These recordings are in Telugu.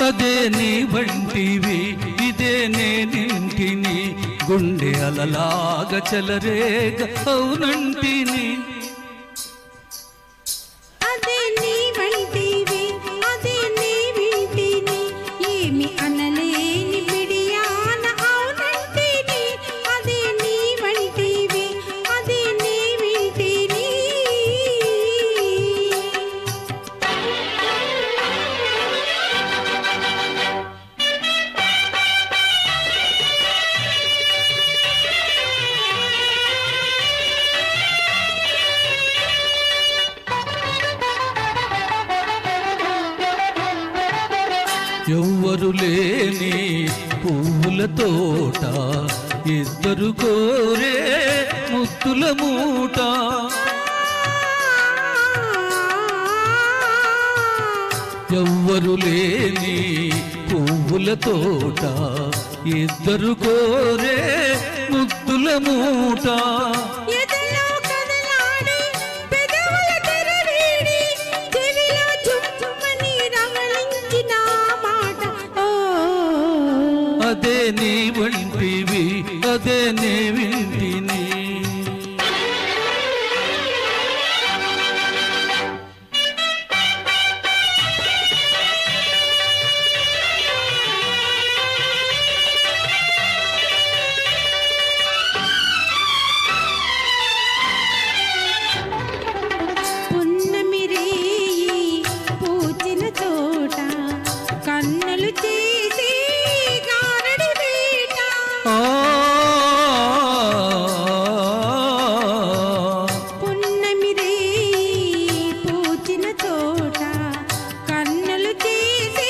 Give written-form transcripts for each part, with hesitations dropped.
అదే నీ వంటివి ఇదే నేనింటిని గుండె అలలాగా చెలరేగ అవునంటిని అదే నీ వంటివి అదే నీ వింటిని ఏమి అనలేని బిడియాన అవునంటిని అదే నీ వంటివి అదే నీ వింటిని ఎవ్వరు లేని పువ్వుల తోట ఇద్దరు కోరే ముత్తుల మూట ఎవ్వరు లేని పువ్వుల తోట ఇద్దరు కోరే ముత్తుల మూట అదే నీ వంటివి అదే నీ వింటిని పున్నమి రేయి పూచిన తోట కన్నులు చేసి పున్నమి రేయి పూచిన తోట కన్నులు చేసి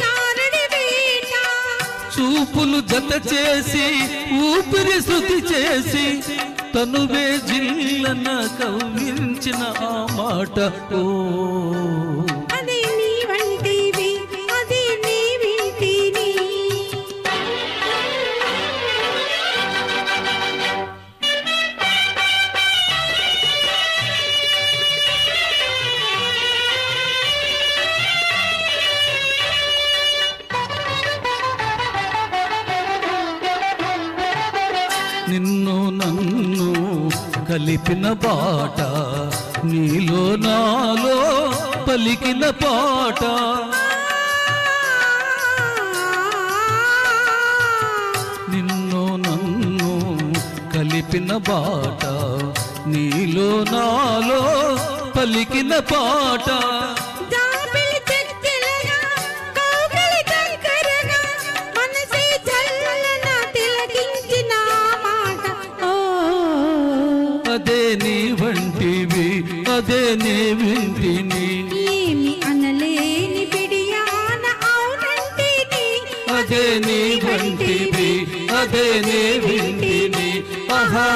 గారడి వేట చూపులు జత చేసి ఊపిరి శృతి చేసి తనువే జిల్లన కవ్వించిన ఆ మాట ఓ అదే నీ వంటివి అదే నీ వింటిని నిన్ను నన్ను కలిపిన బాట నీలో నాలో పలికిన పాట నిన్ను నన్ను కలిపిన బాట నీలో నాలో పలికిన పాట అదే నీ వంటివి అదే నీ వింటిని ఏమి అనలేని బిడియాన అవునంటిని అదే నీ వంటివి అదే నీ వింటిని ఆహా